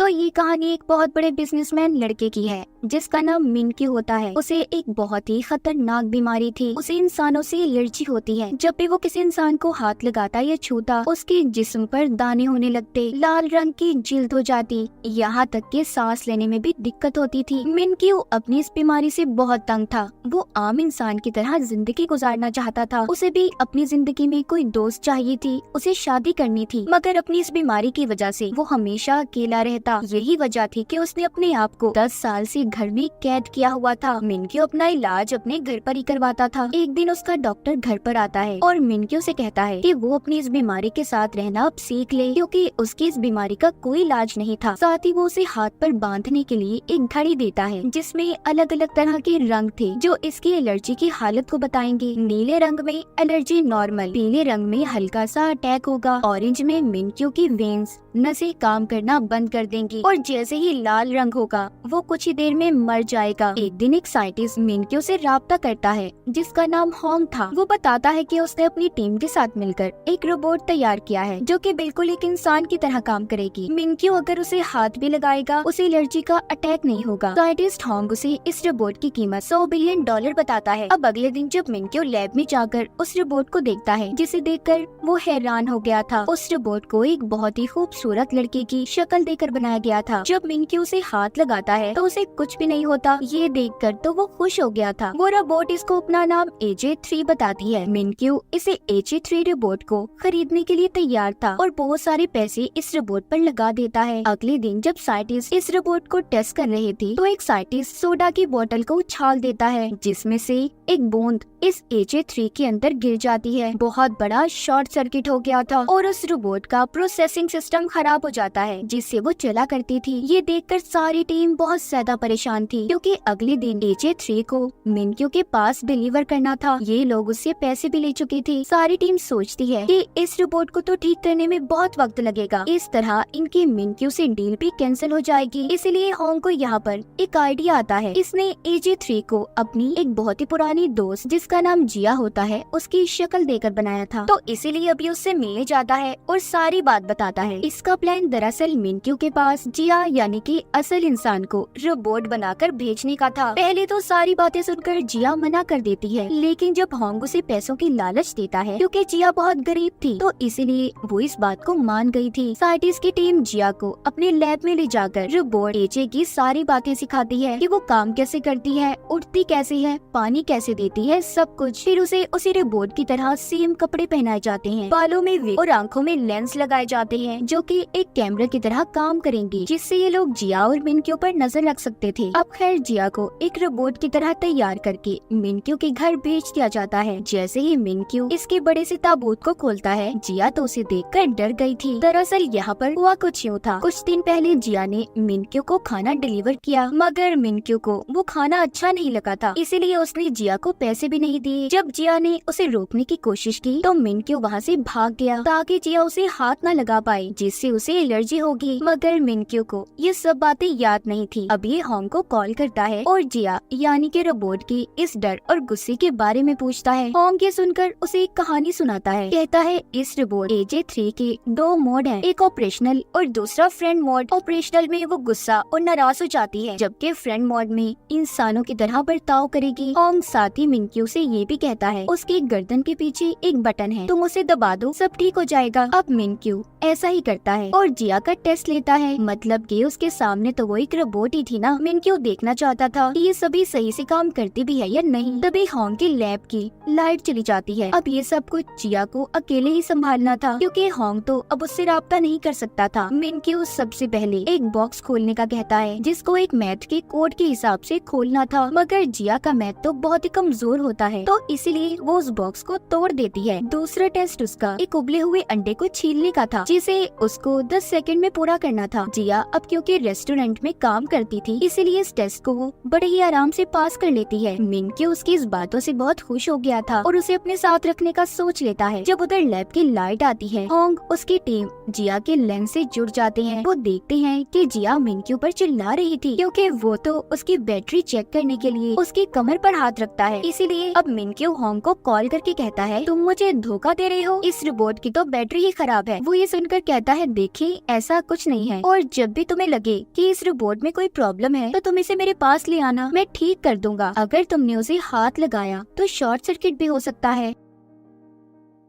ये कहानी एक बहुत बड़े बिजनेसमैन लड़के की है जिसका नाम मिनक्यू होता है। उसे एक बहुत ही खतरनाक बीमारी थी। उसे इंसानों से एलर्जी होती है। जब भी वो किसी इंसान को हाथ लगाता या छूता, उसके जिस्म पर दाने होने लगते, लाल रंग की जिल्द हो जाती, यहाँ तक कि सांस लेने में भी दिक्कत होती थी। मिनक्यू अपनी इस बीमारी से बहुत तंग था। वो आम इंसान की तरह जिंदगी गुजारना चाहता था। उसे भी अपनी जिंदगी में कोई दोस्त चाहिए थी, उसे शादी करनी थी, मगर अपनी इस बीमारी की वजह से वो हमेशा अकेला रहता। यही वजह थी कि उसने अपने आप को 10 साल से घर में कैद किया हुआ था। मिनक्यू अपना इलाज अपने घर पर ही करवाता था। एक दिन उसका डॉक्टर घर पर आता है और मिनक्यू से कहता है कि वो अपनी इस बीमारी के साथ रहना अब सीख ले, क्योंकि उसकी इस बीमारी का कोई इलाज नहीं था। साथ ही वो उसे हाथ पर बांधने के लिए एक घड़ी देता है जिसमें अलग अलग तरह के रंग थे जो इसकी एलर्जी की हालत को बताएंगे। नीले रंग में एलर्जी नॉर्मल, पीले रंग में हल्का सा अटैक होगा, ऑरेंज में मिनक्यू की वेन्स नसें काम करना बंद कर देंगी, और जैसे ही लाल रंग होगा वो कुछ ही देर में मर जाएगा। एक दिन एक साइंटिस्ट मिनक्यू से राब्ता करता है जिसका नाम होंग था। वो बताता है कि उसने अपनी टीम के साथ मिलकर एक रोबोट तैयार किया है जो कि बिल्कुल एक इंसान की तरह काम करेगी। मिनक्यू अगर उसे हाथ भी लगाएगा उसे एलर्जी का अटैक नहीं होगा। साइंटिस्ट होंग उसे इस रोबोट की कीमत $100 बिलियन बताता है। अब अगले दिन जब मिनक्यू लैब में जाकर उस रोबोट को देखता है, जिसे देखकर वो हैरान हो गया था। उस रोबोट को एक बहुत ही खूबसूरत लड़के की शक्ल देकर बनाया गया था। जब मिनक्यू उसे हाथ लगाता है तो उसे कुछ भी नहीं होता। ये देखकर तो वो खुश हो गया था। वो रोबोट इसको अपना नाम AJ3 बताती है। मिनक्यू इसे AJ3 रोबोट को खरीदने के लिए तैयार था और बहुत सारे पैसे इस रोबोट पर लगा देता है। अगले दिन जब साइंटिस्ट इस रोबोट को टेस्ट कर रहे थे तो एक साइंटिस्ट सोडा की बोतल को उछाल देता है जिसमें से एक बूंद इस AJ3 के अंदर गिर जाती है। बहुत बड़ा शॉर्ट सर्किट हो गया था और उस रोबोट का प्रोसेसिंग सिस्टम खराब हो जाता है जिससे वो चला करती थी। ये देखकर सारी टीम बहुत ज्यादा परेशान थी क्योंकि अगले दिन AJ3 को मिनक्यू के पास डिलीवर करना था। ये लोग उससे पैसे भी ले चुके थे। सारी टीम सोचती है कि इस रोबोट को तो ठीक करने में बहुत वक्त लगेगा, इस तरह इनकी मिनक्यू से डील भी कैंसिल हो जाएगी। इसलिए होंग को यहाँ पर एक आइडिया आता है। इसने AJ3 को अपनी एक बहुत ही पुरानी दोस्त जिसका नाम जिया होता है उसकी शक्ल देकर बनाया था, तो इसीलिए अभी उससे मिलने जाता है और सारी बात बताता है। इसका प्लान दरअसल मिनक्यू के पास जिया यानी कि असल इंसान को रोबोट बनाकर भेजने का था। पहले तो सारी बातें सुनकर जिया मना कर देती है, लेकिन जब होंग उसे पैसों की लालच देता है क्योंकि जिया बहुत गरीब थी तो इसीलिए वो इस बात को मान गई थी। साइंटिस्ट की टीम जिया को अपने लैब में ले जाकर रोबोट AJ की सारी बातें सिखाती है कि वो काम कैसे करती है, उड़ती कैसे है, पानी कैसे देती है, सब कुछ। फिर उसे उसी रोबोट की तरह सेम कपड़े पहनाए जाते हैं, बालों में विग और आंखों में लेंस लगाए जाते हैं जो कि एक कैमरा की तरह काम करेंगी, जिससे ये लोग जिया और मिनक्यू पर नजर रख सकते थे। अब खैर जिया को एक रोबोट की तरह तैयार करके मिनक्यू के घर भेज दिया जाता है। जैसे ही मिनक्यू इसके बड़े से ताबूत को खोलता है, जिया तो उसे देखकर डर गई थी। दरअसल यहाँ पर हुआ कुछ यूँ था। कुछ दिन पहले जिया ने मिनक्यू को खाना डिलीवर किया, मगर मिनक्यू को वो खाना अच्छा नहीं लगा था, इसीलिए उसने जिया को पैसे भी नहीं दिए। जब जिया ने उसे रोकने की कोशिश की तो मिनक्यू वहाँ से भाग गया ताकि जिया उसे हाथ न लगा पाए, जिससे उसे एलर्जी होगी। मगर मिनक्यू को ये सब बातें याद नहीं थी। अब ये होंग को कॉल करता है और जिया यानी कि रोबोट की इस डर और गुस्से के बारे में पूछता है। होंग ये सुनकर उसे एक कहानी सुनाता है। कहता है इस रोबोट AJ3 के 2 मोड हैं, एक ऑपरेशनल और दूसरा फ्रेंड मोड। ऑपरेशनल में वो गुस्सा और नाराज हो जाती है, जबकि फ्रेंड मोड में इंसानों की तरह बर्ताव करेगी। होंग साथ ही मिनक्यू से ये भी कहता है उसकी गर्दन के पीछे एक बटन है, तुम उसे दबा दो, सब ठीक हो जाएगा। अब मिनक्यू ऐसा ही करता है और जिया का टेस्ट लेता है। मतलब कि उसके सामने तो वो एक रोबोट ही थी ना। मिनक्यू देखना चाहता था कि ये सभी सही से काम करती भी है या नहीं। तभी होंग की लैब की लाइट चली जाती है। अब ये सब कुछ जिया को अकेले ही संभालना था क्योंकि होंग तो अब उससे राब्ता नहीं कर सकता था। मिनक्यू सबसे पहले एक बॉक्स खोलने का कहता है जिसको एक मैथ के कोड के हिसाब से खोलना था, मगर जिया का मैथ तो बहुत ही कमजोर होता है तो इसीलिए वो उस बॉक्स को तोड़ देती है। दूसरा टेस्ट उसका एक उबले हुए अंडे को छीलने का था जिसे उसको 10 सेकंड में पूरा करना था। जिया अब क्योंकि रेस्टोरेंट में काम करती थी इसीलिए इस टेस्ट को वो बड़े ही आराम से पास कर लेती है। मिनक्यू उसकी इस बातों से बहुत खुश हो गया था और उसे अपने साथ रखने का सोच लेता है। जब उधर लैब की लाइट आती है, होंग उसकी टीम जिया के लेंस से जुड़ जाते हैं। वो देखते हैं कि जिया मिनक्यू पर चिल्ला रही थी क्योंकि वो तो उसकी बैटरी चेक करने के लिए उसकी कमर पर हाथ रखता है। इसीलिए अब मिनक्यू होंग को कॉल करके कहता है तुम मुझे धोखा दे रहे हो, इस रोबोट की तो बैटरी ही खराब है। वो ये सुनकर कहता है देखिए ऐसा कुछ नहीं है और जब भी तुम्हें लगे कि इस रोबोट में कोई प्रॉब्लम है तो तुम इसे मेरे पास ले आना, मैं ठीक कर दूंगा। अगर तुमने उसे हाथ लगाया तो शॉर्ट सर्किट भी हो सकता है।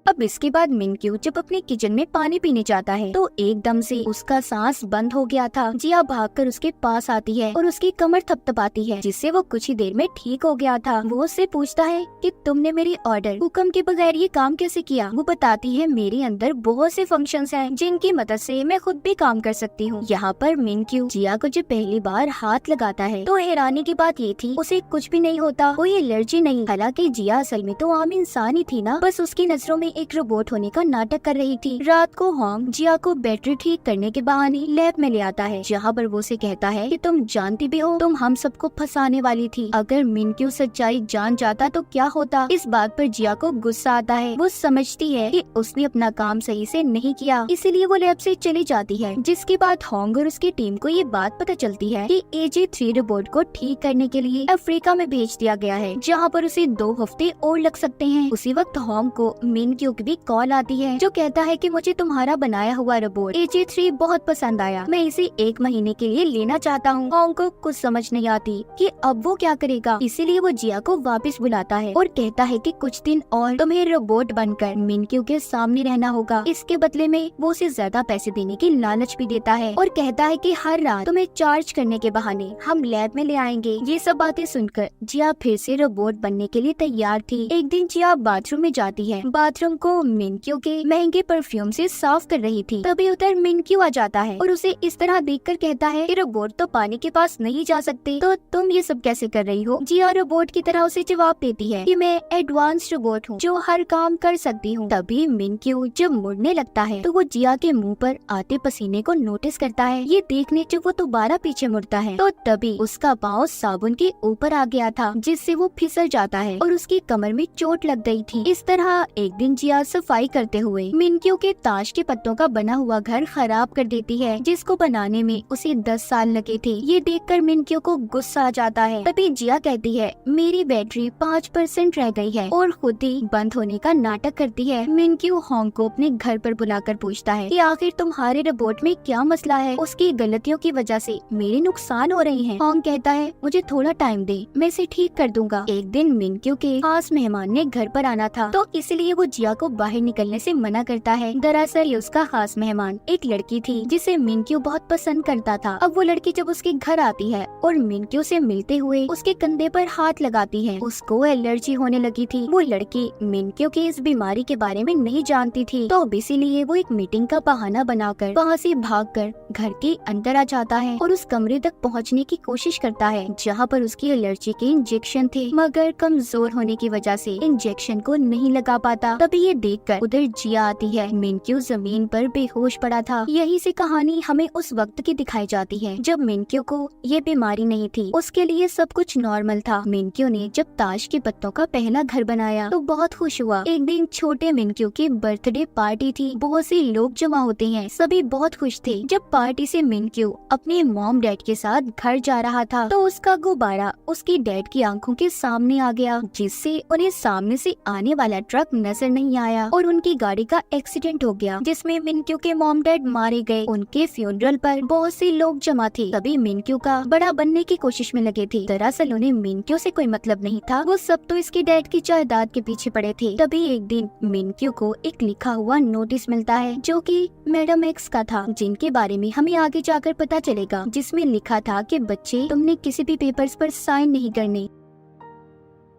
अब इसके बाद मिनक्यू जब अपने किचन में पानी पीने जाता है तो एकदम से उसका सांस बंद हो गया था। जिया भागकर उसके पास आती है और उसकी कमर थपथपाती है, जिससे वो कुछ ही देर में ठीक हो गया था। वो उससे पूछता है कि तुमने मेरी ऑर्डर हुक्म के बगैर ये काम कैसे किया। वो बताती है मेरे अंदर बहुत से फंक्शंस हैं जिनकी मदद से मैं खुद भी काम कर सकती हूँ। यहाँ पर मिनक्यू जिया को जब पहली बार हाथ लगाता है तो हैरानी की बात ये थी उसे कुछ भी नहीं होता, कोई एलर्जी नहीं। हालांकि जिया असल में तो आम इंसान ही थी ना, बस उसकी नजरों में एक रोबोट होने का नाटक कर रही थी। रात को होंग जिया को बैटरी ठीक करने के बहाने लैब में ले आता है, जहाँ पर वो उसे कहता है कि तुम जानती भी हो तुम हम सबको फंसाने वाली थी। अगर मिनक्यू सच्चाई जान जाता तो क्या होता। इस बात पर जिया को गुस्सा आता है। वो समझती है कि उसने अपना काम सही से नहीं किया, इसीलिए वो लैब से चली जाती है। जिसके बाद होंग और उसकी टीम को ये बात पता चलती है कि AJ3 रोबोट को ठीक करने के लिए अफ्रीका में भेज दिया गया है, जहाँ पर उसे 2 हफ्ते और लग सकते हैं। उसी वक्त होंग को मिनक्यू की भी कॉल आती है जो कहता है कि मुझे तुम्हारा बनाया हुआ रोबोट AJ3 बहुत पसंद आया, मैं इसे 1 महीने के लिए लेना चाहता हूँ। होंग को कुछ समझ नहीं आती कि अब वो क्या करेगा, इसीलिए वो जिया को वापस बुलाता है और कहता है कि कुछ दिन और तुम्हें रोबोट बनकर मिनक्यू के सामने रहना होगा। इसके बदले में वो उसे ज्यादा पैसे देने की लालच भी देता है और कहता है कि हर रात तुम्हें चार्ज करने के बहाने हम लैब में ले आएंगे। ये सब बातें सुनकर जिया फिर से रोबोट बनने के लिए तैयार थी। एक दिन जिया बाथरूम में जाती है, बाथरूम को मिनक्यू के महंगे परफ्यूम से साफ कर रही थी। तभी उधर मिनक्यू आ जाता है और उसे इस तरह देखकर कहता है कि रोबोट तो पानी के पास नहीं जा सकते, तो तुम ये सब कैसे कर रही हो। जिया रोबोट की तरह उसे जवाब देती है कि मैं एडवांस रोबोट हूँ जो हर काम कर सकती हूँ। तभी मिनक्यू जब मुड़ने लगता है तो वो जिया के मुंह पर आते पसीने को नोटिस करता है। ये देखने जब वो दोबारा पीछे मुड़ता है तो तभी उसका पाँव साबुन के ऊपर आ गया था, जिससे वो फिसल जाता है और उसकी कमर में चोट लग गई थी। इस तरह एक दिन जिया सफाई करते हुए मिनक्यू के ताश के पत्तों का बना हुआ घर खराब कर देती है, जिसको बनाने में उसे 10 साल लगे थे। ये देखकर मिनक्यू को गुस्सा आ जाता है। तभी जिया कहती है मेरी बैटरी 5% रह गई है और खुद ही बंद होने का नाटक करती है। मिनक्यू होंग को अपने घर पर बुलाकर पूछता है कि आखिर तुम्हारे रोबोट में क्या मसला है, उसकी गलतियों की वजह से मेरे नुकसान हो रहे हैं। होंग कहता है मुझे थोड़ा टाइम दे, मैं इसे ठीक कर दूंगा। एक दिन मिनक्यू के खास मेहमान ने घर पर आना था तो इसलिए वो जिया को बाहर निकलने से मना करता है। दरअसल उसका खास मेहमान एक लड़की थी जिसे मिनक्यू बहुत पसंद करता था। अब वो लड़की जब उसके घर आती है और मिनक्यू से मिलते हुए उसके कंधे पर हाथ लगाती है, उसको एलर्जी होने लगी थी। वो लड़की मिनक्यू की इस बीमारी के बारे में नहीं जानती थी, तो इसीलिए वो एक मीटिंग का बहाना बनाकर वहाँ से भागकर घर के अंदर आ जाता है और उस कमरे तक पहुँचने की कोशिश करता है जहाँ पर उसकी एलर्जी के इंजेक्शन थे, मगर कमजोर होने की वजह से इंजेक्शन को नहीं लगा पाता। तभी ये देखकर उधर जिया आती है। मिनक्यू जमीन पर बेहोश पड़ा था। यही से कहानी हमें उस वक्त की दिखाई जाती है जब मिनक्यू को ये बीमारी नहीं थी, उसके लिए सब कुछ नॉर्मल था। मिनक्यू ने जब ताश के पत्तों का पहला घर बनाया तो बहुत खुश हुआ। एक दिन छोटे मिनक्यू की बर्थडे पार्टी थी, बहुत से लोग जमा होते हैं, सभी बहुत खुश थे। जब पार्टी से मिनक्यू अपने मॉम डैड के साथ घर जा रहा था तो उसका गुब्बारा उसकी डैड की आंखों के सामने आ गया, जिससे उन्हें सामने से आने वाला ट्रक नजर नहीं आया और उनकी गाड़ी का एक्सीडेंट हो गया, जिसमें मिनक्यू के मॉम डैड मारे गए। उनके फ्यूनरल पर बहुत से लोग जमा थे। तभी मिनक्यू का बड़ा बनने की कोशिश में लगे थे। दरअसल उन्हें मिनक्यू से कोई मतलब नहीं था, वो सब तो इसके डैड की जायदाद के पीछे पड़े थे। तभी एक दिन मिनक्यू को एक लिखा हुआ नोटिस मिलता है जो कि मैडम एक्स का था, जिनके बारे में हमें आगे जाकर पता चलेगा, जिसमें लिखा था कि बच्चे तुमने किसी भी पेपर्स पर साइन नहीं करने।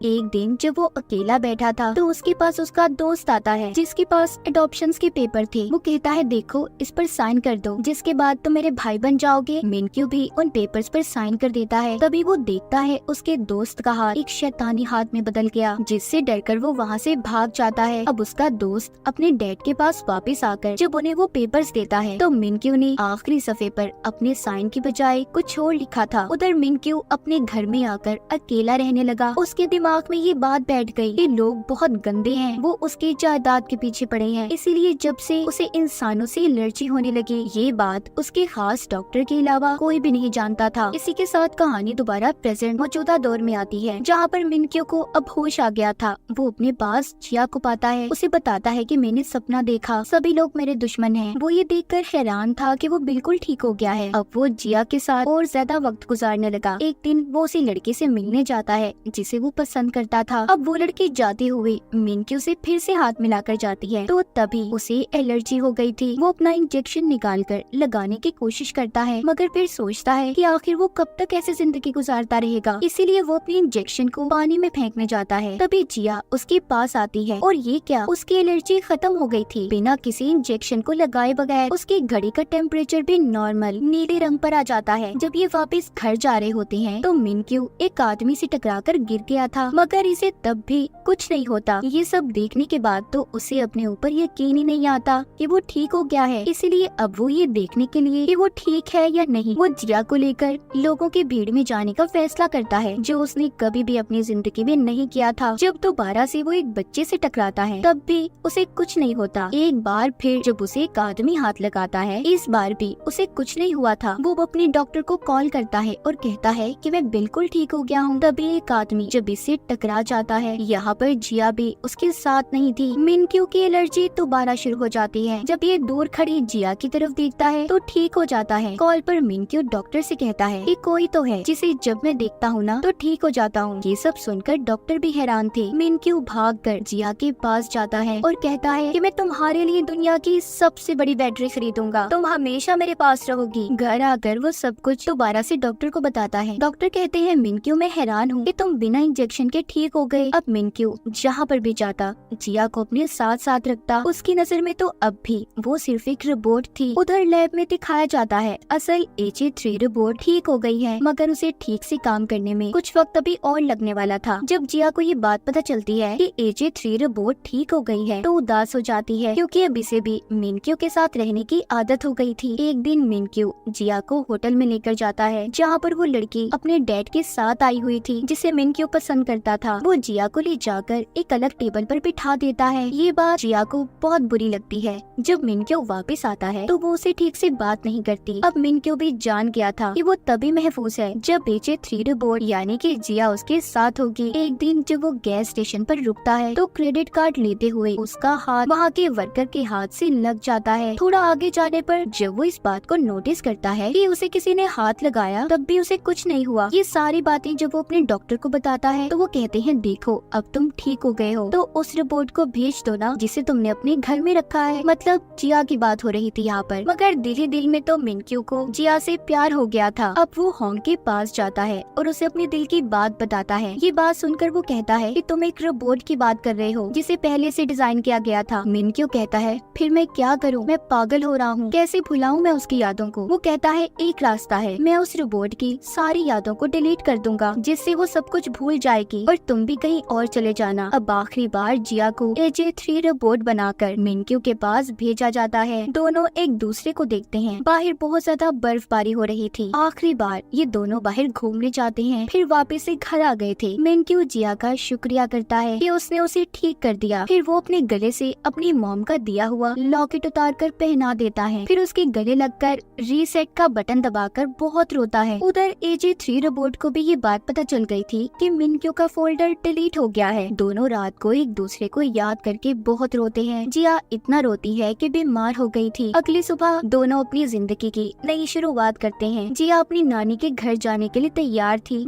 एक दिन जब वो अकेला बैठा था तो उसके पास उसका दोस्त आता है जिसके पास एडॉप्शंस के पेपर थे। वो कहता है देखो इस पर साइन कर दो, जिसके बाद तुम मेरे भाई बन जाओगे। मिनक्यू भी उन पेपर्स पर साइन कर देता है। तभी वो देखता है उसके दोस्त का हाथ एक शैतानी हाथ में बदल गया, जिससे डरकर वो वहाँ से भाग जाता है। अब उसका दोस्त अपने डैड के पास वापस आकर जब उन्हें वो पेपर्स देता है तो मिनक्यू ने आखिरी सफ़े पर अपने साइन की बजाय कुछ और लिखा था। उधर मिनक्यू अपने घर में आकर अकेला रहने लगा। उसके दिमाग दिमाग में ये बात बैठ गई कि लोग बहुत गंदे हैं, वो उसकी जायदाद के पीछे पड़े हैं, इसीलिए जब से उसे इंसानों से एलर्जी होने लगी। ये बात उसके खास डॉक्टर के अलावा कोई भी नहीं जानता था। इसी के साथ कहानी दोबारा प्रेजेंट मौजूदा दौर में आती है, जहाँ पर मिनक्यू को अब होश आ गया था। वो अपने पास जिया को पाता है, उसे बताता है कि मैंने सपना देखा, सभी लोग मेरे दुश्मन हैं। वो ये देखकर हैरान था कि वो बिल्कुल ठीक हो गया है। अब वो जिया के साथ और ज्यादा वक्त गुजारने लगा। एक दिन वो उसी लड़के से मिलने जाता है जिसे वो पसंद करता था। अब वो लड़की जाते हुए मिनक्यू से फिर से हाथ मिलाकर जाती है, तो तभी उसे एलर्जी हो गई थी। वो अपना इंजेक्शन निकालकर लगाने की कोशिश करता है, मगर फिर सोचता है कि आखिर वो कब तक ऐसे जिंदगी गुजारता रहेगा, इसीलिए वो अपने इंजेक्शन को पानी में फेंकने जाता है। तभी जिया उसके पास आती है और ये क्या, उसकी एलर्जी खत्म हो गई थी। बिना किसी इंजेक्शन को लगाए बगैर उसकी घड़ी का टेम्परेचर भी नॉर्मल नीले रंग पर आ जाता है। जब ये वापस घर जा रहे होते हैं तो मिनक्यू एक आदमी से टकराकर गिर गया था, मगर इसे तब भी कुछ नहीं होता। ये सब देखने के बाद तो उसे अपने ऊपर यकीन ही नहीं आता कि वो ठीक हो गया है, इसीलिए अब वो ये देखने के लिए कि वो ठीक है या नहीं, वो जिया को लेकर लोगों की भीड़ में जाने का फैसला करता है, जो उसने कभी भी अपनी जिंदगी में नहीं किया था। जब दोबारा से वो एक बच्चे से टकराता है तब भी उसे कुछ नहीं होता। एक बार फिर जब उसे एक आदमी हाथ लगाता है, इस बार भी उसे कुछ नहीं हुआ था। वो अपने डॉक्टर को कॉल करता है और कहता है कि मैं बिल्कुल ठीक हो गया हूँ। तभी एक आदमी जब इससे टकरा जाता है, यहाँ पर जिया भी उसके साथ नहीं थी। मिनक्यू की एलर्जी दोबारा शुरू हो जाती है। जब ये दूर खड़ी जिया की तरफ देखता है तो ठीक हो जाता है। कॉल पर मिनक्यू डॉक्टर से कहता है कि कोई तो है जिसे जब मैं देखता हूँ ना तो ठीक हो जाता हूँ। ये सब सुनकर डॉक्टर भी हैरान थे। मिनक्यू भागकर जिया के पास जाता है और कहता है कि मैं तुम्हारे लिए दुनिया की सबसे बड़ी बैटरी खरीदूंगा, तुम हमेशा मेरे पास रहोगी। घर आकर वो सब कुछ दोबारा से डॉक्टर को बताता है। डॉक्टर कहते हैं मिनक्यू मैं हैरान हूँ कि तुम बिना इंजेक्शन के ठीक हो गए। अब मिनक्यू जहाँ पर भी जाता जिया को अपने साथ साथ रखता। उसकी नजर में तो अब भी वो सिर्फ एक रोबोट थी। उधर लैब में दिखाया जाता है असल AJ3 रोबोट ठीक हो गई है, मगर उसे ठीक से काम करने में कुछ वक्त अभी और लगने वाला था। जब जिया को ये बात पता चलती है कि AJ3 रोबोट ठीक हो गई है तो उदास हो जाती है, क्योंकि अब इसे भी मिनक्यू के साथ रहने की आदत हो गई थी। एक दिन मिनक्यू जिया को होटल में लेकर जाता है, जहाँ पर वो लड़की अपने डैड के साथ आई हुई थी जिसे मिनक्यू पसंद करता था। वो जिया को ले जाकर एक अलग टेबल पर बिठा देता है। ये बात जिया को बहुत बुरी लगती है। जब मिनक्यू वापस आता है तो वो उसे ठीक से बात नहीं करती। अब मिनक्यू भी जान गया था कि वो तभी महफूज है जब AJ3 रोबोट यानी कि जिया उसके साथ होगी। एक दिन जब वो गैस स्टेशन पर रुकता है तो क्रेडिट कार्ड लेते हुए उसका हाथ वहाँ के वर्कर के हाथ से लग जाता है। थोड़ा आगे जाने पर जब वो इस बात को नोटिस करता है कि उसे किसी ने हाथ लगाया तब भी उसे कुछ नहीं हुआ। ये सारी बातें जब वो अपने डॉक्टर को बताता है तो वो कहते हैं देखो अब तुम ठीक हो गए हो तो उस रोबोट को भेज दो ना जिसे तुमने अपने घर में रखा है। मतलब जिया की बात हो रही थी यहाँ पर, मगर दिल ही दिल में तो मिनक्यू को जिया से प्यार हो गया था। अब वो होंग के पास जाता है और उसे अपने दिल की बात बताता है। ये बात सुनकर वो कहता है कि तुम एक रोबोट की बात कर रहे हो जिसे पहले से डिजाइन किया गया था। मिनक्यू कहता है फिर मैं क्या करूँ, मैं पागल हो रहा हूँ, कैसे भुलाऊं मैं उसकी यादों को। वो कहता है एक रास्ता है, मैं उस रोबोट की सारी यादों को डिलीट कर दूंगा जिससे वो सब कुछ भूल जाएगी और तुम भी कहीं और चले जाना। अब आखिरी बार जिया को AJ3 रोबोट बनाकर मिनक्यू के पास भेजा जाता है। दोनों एक दूसरे को देखते हैं। बाहर बहुत ज्यादा बर्फबारी हो रही थी। आखिरी बार ये दोनों बाहर घूमने जाते हैं, फिर वापस से घर आ गए थे। मिनक्यू जिया का शुक्रिया करता है कि उसने उसे ठीक कर दिया। फिर वो अपने गले से अपनी मॉम का दिया हुआ लॉकेट उतार कर पहना देता है। फिर उसके गले लगकर रीसेट का बटन दबाकर बहुत रोता है। उधर AJ3 रोबोट को भी ये बात पता चल गई थी कि मिनक्यू का फोल्डर डिलीट हो गया है। दोनों रात को एक दूसरे को याद करके बहुत रोते हैं। जिया इतना रोती है कि बीमार हो गई थी। अगली सुबह दोनों अपनी जिंदगी की नई शुरुआत करते हैं। जिया अपनी नानी के घर जाने के लिए तैयार थी।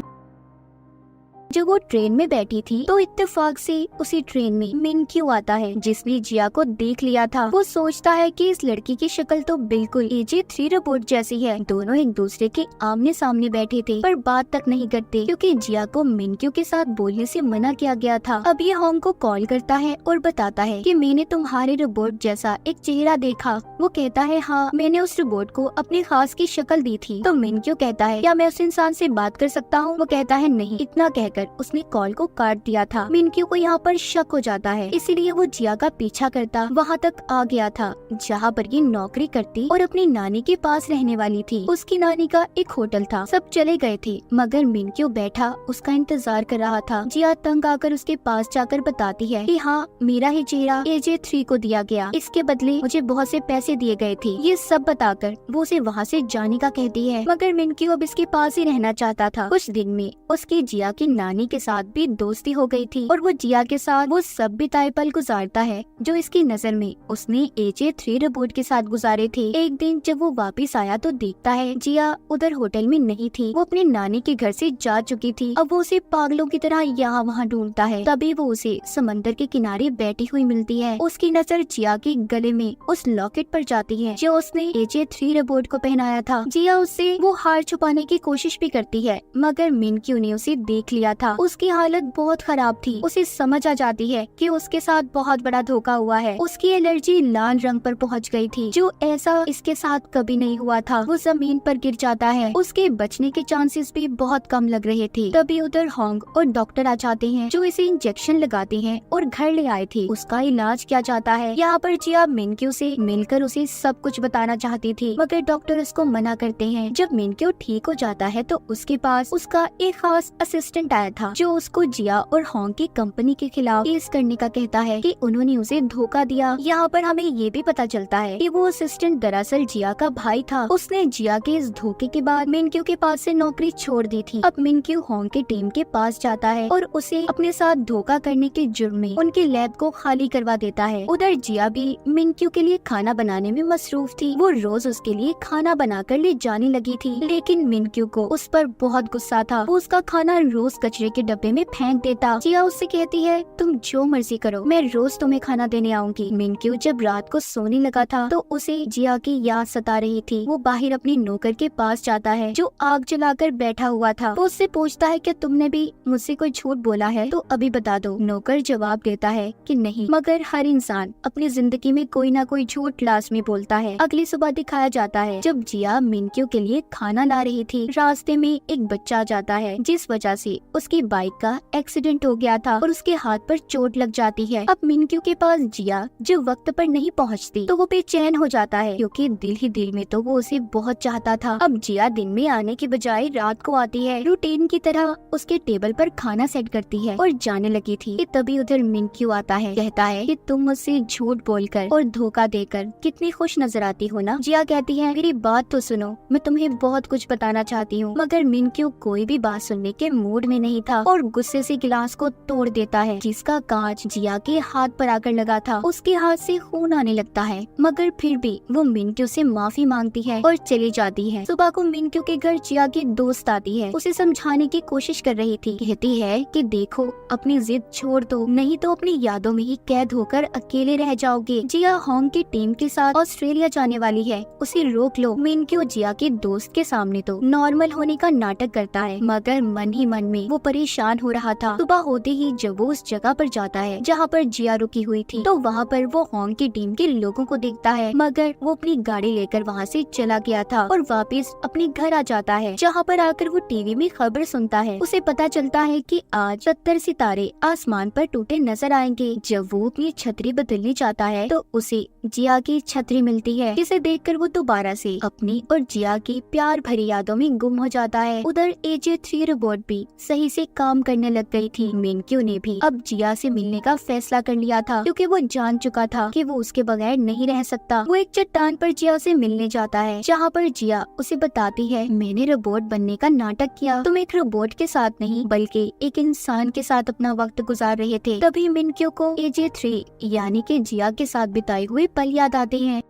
जब वो ट्रेन में बैठी थी तो इत्तेफाक से उसी ट्रेन में मिनक्यू आता है जिसने जिया को देख लिया था। वो सोचता है कि इस लड़की की शक्ल तो बिल्कुल AJ3 रोबोट जैसी है। दोनों एक दूसरे के आमने सामने बैठे थे पर बात तक नहीं करते क्योंकि जिया को मिनक्यू के साथ बोलने से मना किया गया था। अब ये होंग को कॉल करता है और बताता है कि मैंने तुम्हारे रोबोट जैसा एक चेहरा देखा। वो कहता है हाँ, मैंने उस रोबोट को अपने खास की शक्ल दी थी। तो मिनक्यू कहता है क्या मैं उस इंसान से बात कर सकता हूँ? वो कहता है नहीं। इतना कहकर कहकर उसने कॉल को काट दिया था। मिनक्यू को यहाँ पर शक हो जाता है, इसीलिए वो जिया का पीछा करता वहाँ तक आ गया था जहाँ पर ये नौकरी करती और अपनी नानी के पास रहने वाली थी। उसकी नानी का एक होटल था। सब चले गए थे मगर मिनक्यू बैठा उसका इंतजार कर रहा था। जिया तंग आकर उसके पास जाकर बताती है कि हाँ, मेरा ही चेहरा AJ3 को दिया गया, इसके बदले मुझे बहुत से पैसे दिए गए थे। ये सब बताकर वो उसे वहाँ से जाने का कहती है मगर मिनक्यू अब इसके पास ही रहना चाहता था। कुछ दिन में उसकी जिया की नानी के साथ भी दोस्ती हो गई थी और वो जिया के साथ वो सब बिताए पल गुजारता है जो इसकी नजर में उसने AJ3 रोबोट के साथ गुजारे थे। एक दिन जब वो वापिस आया तो देखता है जिया उधर होटल में नहीं थी, वो अपने नानी के घर से जा चुकी थी। अब वो उसे पागलों की तरह यहाँ वहाँ ढूंढता है। तभी वो उसे समंदर के किनारे बैठी हुई मिलती है। उसकी नजर जिया के गले में उस लॉकेट पर जाती है जो उसने AJ3 रोबोट को पहनाया था। जिया उससे वो हार छुपाने की कोशिश भी करती है मगर मिनक्यू ने उसे देख लिया था। उसकी हालत बहुत खराब थी। उसे समझ आ जाती है कि उसके साथ बहुत बड़ा धोखा हुआ है। उसकी एलर्जी लाल रंग पर पहुंच गई थी जो ऐसा इसके साथ कभी नहीं हुआ था। वो जमीन पर गिर जाता है। उसके बचने के चांसेस भी बहुत कम लग रहे थे। तभी उधर होंग और डॉक्टर आ जाते हैं जो इसे इंजेक्शन लगाते हैं और घर ले आए थे। उसका इलाज किया जाता है। यहाँ पर जिया मिनक्यू से मिलकर उसे सब कुछ बताना चाहती थी मगर डॉक्टर उसको मना करते हैं। जब मिनक्यू ठीक हो जाता है तो उसके पास उसका एक खास असिस्टेंट आया था जो उसको जिया और होंग की कंपनी के खिलाफ केस करने का कहता है कि उन्होंने उसे धोखा दिया। यहाँ पर हमें ये भी पता चलता है कि वो असिस्टेंट दरअसल जिया का भाई था। उसने जिया के इस धोखे के बाद मिनक्यू के पास से नौकरी छोड़ दी थी। अब मिनक्यू होंग की टीम के पास जाता है और उसे अपने साथ धोखा करने के जुर्म में उनके लैब को खाली करवा देता है। उधर जिया भी मिनक्यू के लिए खाना बनाने में मसरूफ थी। वो रोज उसके लिए खाना बनाकर ले जाने लगी थी लेकिन मिनक्यू को उस पर बहुत गुस्सा था। वो उसका खाना रोज कचरे के डब्बे में फेंक देता। जिया उससे कहती है तुम जो मर्जी करो, मैं रोज तुम्हें खाना देने आऊंगी। मिनक्यू जब रात को सोने लगा था तो उसे जिया की याद सता रही थी। वो बाहर अपनी नौकर के पास जाता है जो आग जलाकर बैठा हुआ था। वो उससे पूछता है कि तुमने भी मुझसे कोई झूठ बोला है तो अभी बता दो। नौकर जवाब देता है कि नहीं, मगर हर इंसान अपनी जिंदगी में कोई ना कोई झूठ लाजमी बोलता है। अगली सुबह दिखाया जाता है जब जिया मिनक्यू के लिए खाना ला रही थी। रास्ते में एक बच्चा आ जाता है जिस वजह से उसकी बाइक का एक्सीडेंट हो गया था और उसके हाथ पर चोट लग जाती है। अब मिनक्यू के पास जिया जब वक्त पर नहीं पहुंचती तो वो बेचैन हो जाता है क्योंकि दिल ही दिल में तो वो उसे बहुत चाहता था। अब जिया दिन में आने की बजाय रात को आती है। रूटीन की तरह उसके टेबल पर खाना सेट करती है और जाने लगी थी कि तभी उधर मिनक्यू आता है। कहता है कि तुम मुझसे झूठ बोलकर और धोखा देकर कितनी खुश नजर आती हो ना। जिया कहती है मेरी बात तो सुनो, मैं तुम्हें बहुत कुछ बताना चाहती हूँ। मगर मिनक्यू कोई भी बात सुनने के मूड में नहीं था और गुस्से से गिलास को तोड़ देता है जिसका कांच जिया के हाथ पर आकर लगा था। उसके हाथ से खून आने लगता है मगर फिर भी वो मिनक्यू से माफी मांगती है और चली जाती है। सुबह को मिनक्यू के घर जिया की दोस्त आती है। उसे समझाने की कोशिश कर रही थी। कहती है कि देखो अपनी जिद छोड़ दो, नहीं तो अपनी यादों में ही कैद होकर अकेले रह जाओगे। जिया होंग की टीम के साथ ऑस्ट्रेलिया जाने वाली है, उसे रोक लो। मिनक्यू जिया के दोस्त के सामने तो नॉर्मल होने का नाटक करता है मगर मन ही मन में वो परेशान हो रहा था। सुबह होते ही जब वो उस जगह पर जाता है जहाँ पर जिया रुकी हुई थी तो वहाँ पर वो होंग की टीम के लोगों को देखता है मगर वो अपनी गाड़ी लेकर वहाँ से चला गया था और वापस अपने घर आ जाता है जहाँ पर आकर वो टीवी में खबर सुनता है। उसे पता चलता है कि आज 70 सितारे आसमान पर टूटे नजर आएंगे। जब वो अपनी छतरी बदलने जाता है तो उसे जिया की छतरी मिलती है जिसे देखकर वो दोबारा से अपनी और जिया की प्यार भरी यादों में गुम हो जाता है। उधर AJ3 रोबोट भी सही से काम करने लग गई थी। मिनक्यू ने भी अब जिया से मिलने का फैसला कर लिया था क्योंकि वो जान चुका था कि वो उसके बगैर नहीं रह सकता। वो एक चट्टान पर जिया से मिलने जाता है जहाँ पर जिया उसे बताती है मैंने रोबोट बनने का नाटक किया, तुम एक रोबोट के साथ नहीं बल्कि एक इंसान के साथ अपना वक्त गुजार रहे थे। तभी मिनक्यू को AJ3 यानी कि जिया के साथ बिताए हुए पल याद आते हैं।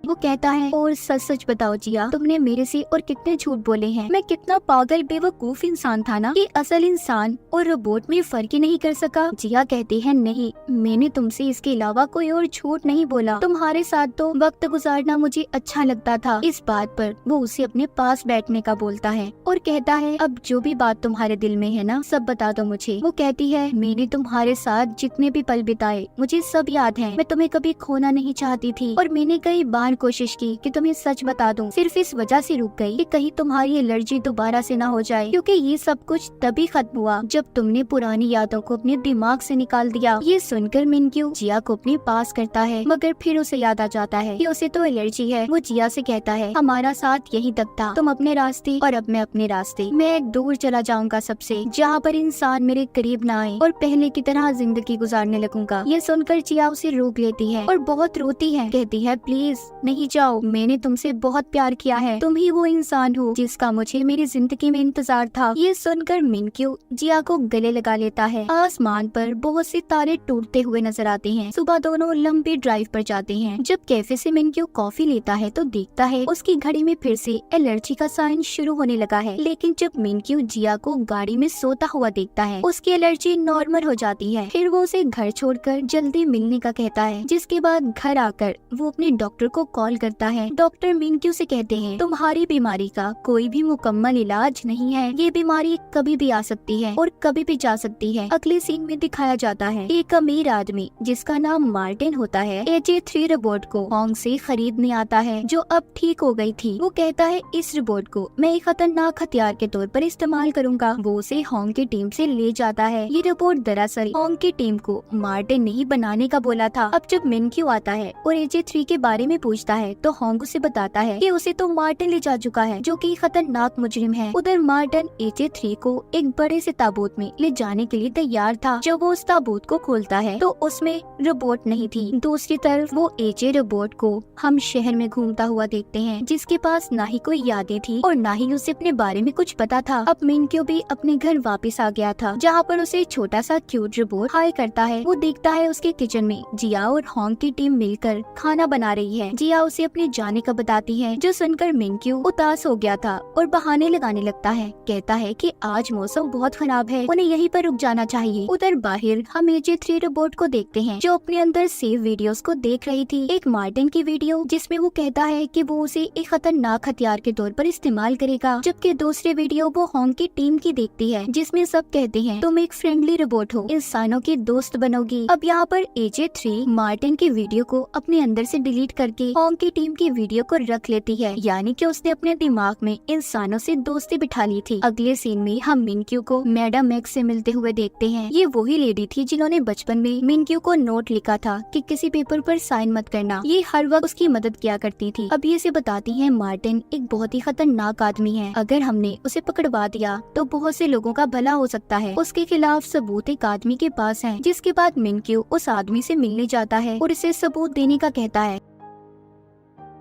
वो कहता है और सच सच बताओ जिया, तुमने मेरे से और कितने झूठ बोले हैं। मैं कितना पागल बेवकूफ इंसान था ना कि असल इंसान और रोबोट में फर्क ही नहीं कर सका। जिया कहती है नहीं, मैंने तुमसे इसके अलावा कोई और झूठ नहीं बोला। तुम्हारे साथ तो वक्त गुजारना मुझे अच्छा लगता था। इस बात पर वो उसे अपने पास बैठने का बोलता है और कहता है अब जो भी बात तुम्हारे दिल में है ना सब बता दो मुझे। वो कहती है मैंने तुम्हारे साथ जितने भी पल बिताए मुझे सब याद है। मैं तुम्हें कभी खोना नहीं चाहती थी और मैंने कई बार बार कोशिश की कि तुम्हें सच बता दूं, सिर्फ इस वजह से रुक गई कि कहीं तुम्हारी एलर्जी दोबारा से ना हो जाए, क्योंकि ये सब कुछ तभी खत्म हुआ जब तुमने पुरानी यादों को अपने दिमाग से निकाल दिया। ये सुनकर मिनक्यू जिया को अपने पास करता है, मगर फिर उसे याद आ जाता है कि उसे तो एलर्जी है। वो जिया से कहता है, हमारा साथ यहीं तक था, तुम अपने रास्ते और अब मैं अपने रास्ते। मैं दूर चला जाऊंगा सबसे, जहाँ पर इंसान मेरे करीब ना आए, और पहले की तरह जिंदगी गुजारने लगूंगा। ये सुनकर जिया उसे रोक लेती है और बहुत रोती है, कहती है, प्लीज नहीं जाओ, मैंने तुमसे बहुत प्यार किया है, तुम ही वो इंसान हो जिसका मुझे मेरी जिंदगी में इंतजार था। ये सुनकर मिनक्यू जिया को गले लगा लेता है। आसमान पर बहुत से तारे टूटते हुए नजर आते हैं। सुबह दोनों लंबी ड्राइव पर जाते हैं। जब कैफे से मिनक्यू कॉफी लेता है तो देखता है उसकी घड़ी में फिर से एलर्जी का साइन शुरू होने लगा है। लेकिन जब मिनक्यू जिया को गाड़ी में सोता हुआ देखता है, उसकी एलर्जी नॉर्मल हो जाती है। फिर वो उसे घर छोड़कर जल्दी मिलने का कहता है, जिसके बाद घर आकर वो अपने डॉक्टर को कॉल करता है। डॉक्टर मिनक्यू से कहते हैं, तुम्हारी बीमारी का कोई भी मुकम्मल इलाज नहीं है, ये बीमारी कभी भी आ सकती है और कभी भी जा सकती है। अगले सीन में दिखाया जाता है एक अमीर आदमी जिसका नाम मार्टिन होता है AJ3 रोबोट को होंग से खरीदने आता है, जो अब ठीक हो गई थी। वो कहता है, इस रोबोट को मैं एक खतरनाक हथियार के तौर पर इस्तेमाल करूंगा। वो उसे होंग की टीम से ले जाता है। ये रोबोट दरअसल होंग की टीम को मार्टिन ने ही बनाने का बोला था। अब जब मिनक्यू आता है और AJ3 के बारे में पूछता है तो होंग उसे बताता है कि उसे तो मार्टिन ले जा चुका है, जो कि खतरनाक मुजरिम है। उधर मार्टिन AJ3 को एक बड़े से ताबूत में ले जाने के लिए तैयार था। जब वो उस ताबूत को खोलता है तो उसमें रोबोट नहीं थी। दूसरी तरफ वो AJ रोबोट को हम शहर में घूमता हुआ देखते हैं, जिसके पास ना ही कोई यादें थी और ना ही उसे अपने बारे में कुछ पता था। अब मिनक्यू भी अपने घर वापस आ गया था, जहाँ पर उसे छोटा सा क्यूट रोबोट हाय करता है। वो देखता है उसके किचन में जिया और होंग की टीम मिलकर खाना बना रही है। जिया उसे अपने जाने का बताती है, जो सुनकर मिनक्यू उदास हो गया था और बहाने लगाने लगता है। कहता है कि आज मौसम बहुत खराब है, उन्हें यहीं पर रुक जाना चाहिए। उधर बाहर हम AJ3 रोबोट को देखते हैं, जो अपने अंदर सेव वीडियोस को देख रही थी। एक मार्टिन की वीडियो जिसमें वो कहता है कि वो उसे एक खतरनाक हथियार के तौर पर इस्तेमाल करेगा, जबकि दूसरी वीडियो वो होंग की टीम की देखती है, जिसमें सब कहते हैं, तुम एक फ्रेंडली रोबोट हो, इंसानों की दोस्त बनोगी। अब यहाँ पर AJ3 मार्टिन की वीडियो को अपने अंदर से डिलीट करके होंग की टीम की वीडियो को रख लेती है, यानी कि उसने अपने दिमाग में इंसानों से दोस्ती बिठा ली थी। अगले सीन में हम मिनक्यू को मैडम एक्स से मिलते हुए देखते हैं। ये वही लेडी थी जिन्होंने बचपन में मिनक्यू को नोट लिखा था कि किसी पेपर पर साइन मत करना। ये हर वक्त उसकी मदद किया करती थी। अब ये से बताती है, मार्टिन एक बहुत ही खतरनाक आदमी है, अगर हमने उसे पकड़वा दिया तो बहुत से लोगों का भला हो सकता है। उसके खिलाफ सबूत एक आदमी के पास है। जिसके बाद मिनक्यू उस आदमी से मिलने जाता है और उसे सबूत देने का कहता है,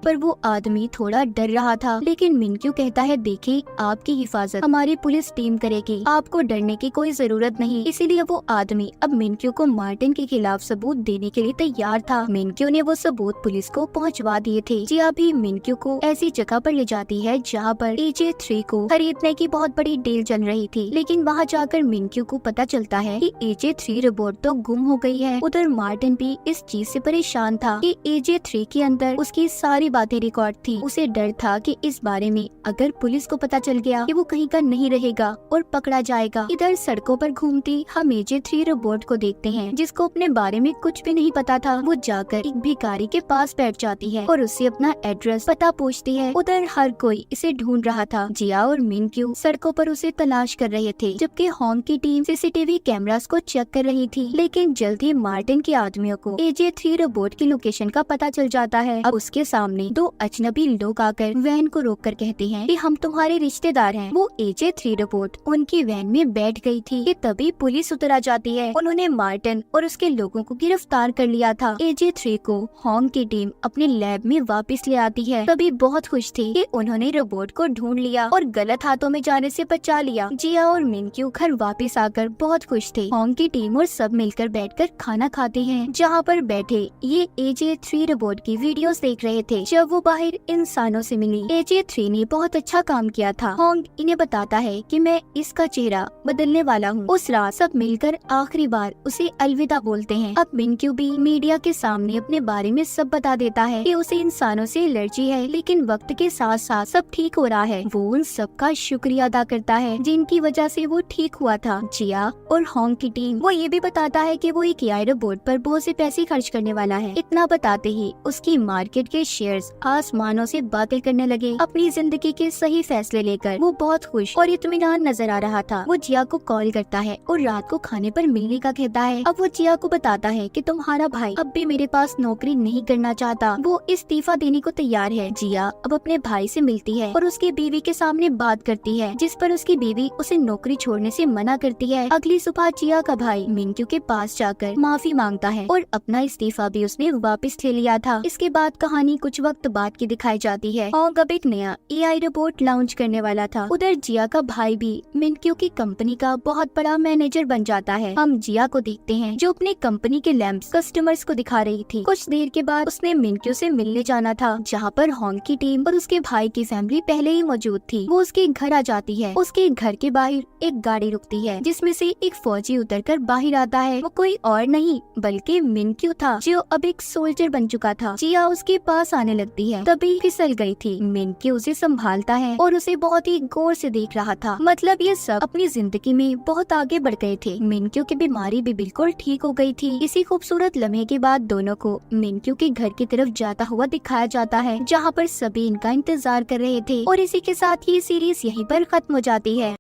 पर वो आदमी थोड़ा डर रहा था। लेकिन मिनक्यू कहता है, देखिए, आपकी हिफाजत हमारी पुलिस टीम करेगी, आपको डरने की कोई जरूरत नहीं। इसीलिए वो आदमी अब मिनक्यू को मार्टिन के खिलाफ सबूत देने के लिए तैयार था। मिनक्यू ने वो सबूत पुलिस को पहुंचवा दिए थे। जिया भी मिनक्यू को ऐसी जगह पर ले जाती है जहाँ पर AJ3 को खरीदने की बहुत बड़ी डील चल रही थी। लेकिन वहाँ जाकर मिनक्यू को पता चलता है कि AJ3 रोबोट तो गुम हो गई है। उधर मार्टिन भी इस चीज से परेशान था कि AJ3 के अंदर उसकी सारी बातें रिकॉर्ड थी। उसे डर था कि इस बारे में अगर पुलिस को पता चल गया कि वो कहीं का नहीं रहेगा और पकड़ा जाएगा। इधर सड़कों पर घूमती हम AJ3 रोबोट को देखते हैं, जिसको अपने बारे में कुछ भी नहीं पता था। वो जाकर एक भिखारी के पास बैठ जाती है और उससे अपना एड्रेस पता पूछती है। उधर हर कोई इसे ढूंढ रहा था। जिया और मिनक्यू सड़कों पर उसे तलाश कर रहे थे, जबकि होंग की टीम CCTV कैमरास को चेक कर रही थी। लेकिन जल्द ही मार्टिन के आदमियों को AJ3 रोबोट की लोकेशन का पता चल जाता है। अब उसके सामने दो अजनबी लोग आकर वैन को रोककर कहते हैं कि हम तुम्हारे रिश्तेदार हैं। वो AJ3 रोबोट उनकी वैन में बैठ गई थी कि तभी पुलिस उतर आ जाती है। उन्होंने मार्टिन और उसके लोगों को गिरफ्तार कर लिया था। AJ3 को होंग की टीम अपने लैब में वापस ले आती है। तभी बहुत खुश थी कि उन्होंने रोबोट को ढूंढ लिया और गलत हाथों में जाने से बचा लिया। जिया और मिनक्यू घर वापस आकर बहुत खुश थे। होंग की टीम और सब मिलकर बैठकर खाना खाते हैं, जहाँ पर बैठे ये AJ3 रोबोट की वीडियोस देख रहे थे। जब वो बाहर इंसानों से मिली, AJ3 ने बहुत अच्छा काम किया था। होंग इन्हें बताता है कि मैं इसका चेहरा बदलने वाला हूँ। उस रात सब मिलकर आखिरी बार उसे अलविदा बोलते हैं। अब मिनक्यू भी मीडिया के सामने अपने बारे में सब बता देता है कि उसे इंसानों से एलर्जी है, लेकिन वक्त के साथ साथ सब ठीक हो रहा है। वो उन सबका शुक्रिया अदा करता है जिनकी वजह से वो ठीक हुआ था। जिया और होंग की टीम वो ये भी बताता है कि वो एक AI रोबोट पर बहुत से पैसे खर्च करने वाला है। इतना बताते ही उसकी मार्केट के शेयर इंजीनियर्स आसमानों से बातें करने लगे। अपनी जिंदगी के सही फैसले लेकर वो बहुत खुश और इत्मीनान नजर आ रहा था। वो जिया को कॉल करता है और रात को खाने पर मिलने का कहता है। अब वो जिया को बताता है कि तुम्हारा भाई अब भी मेरे पास नौकरी नहीं करना चाहता, वो इस्तीफा देने को तैयार है। जिया अब अपने भाई से मिलती है और उसकी बीवी के सामने बात करती है, जिस पर उसकी बीवी उसे नौकरी छोड़ने से मना करती है। अगली सुबह जिया का भाई मिनक्यू के पास जाकर माफी मांगता है और अपना इस्तीफा भी उसने वापस ले लिया था। इसके बाद कहानी कुछ वक्त बाद की दिखाई जाती है। होंग अब एक नया AI रोबोट लॉन्च करने वाला था। उधर जिया का भाई भी मिनक्यू की कंपनी का बहुत बड़ा मैनेजर बन जाता है। हम जिया को देखते हैं जो अपने कंपनी के लैंप्स कस्टमर्स को दिखा रही थी। कुछ देर के बाद उसने मिनक्यू से मिलने जाना था, जहाँ पर होंग की टीम और उसके भाई की फैमिली पहले ही मौजूद थी। वो उसके घर आ जाती है। उसके घर के बाहर एक गाड़ी रुकती है, जिसमें से एक फौजी उतरकर बाहर आता है। वो कोई और नहीं बल्कि मिनक्यू था, जो अब एक सोल्जर बन चुका था। जिया उसके पास आने लगती है, तभी फिसल गई थी। मिनक्यू उसे संभालता है और उसे बहुत ही गौर से देख रहा था। मतलब ये सब अपनी जिंदगी में बहुत आगे बढ़ गए थे। मिनक्यू की बीमारी भी बिल्कुल ठीक हो गई थी। इसी खूबसूरत लम्हे के बाद दोनों को मिनक्यू के घर की तरफ जाता हुआ दिखाया जाता है, जहाँ पर सभी इनका इंतजार कर रहे थे। और इसी के साथ ये सीरीज यहीं पर खत्म हो जाती है।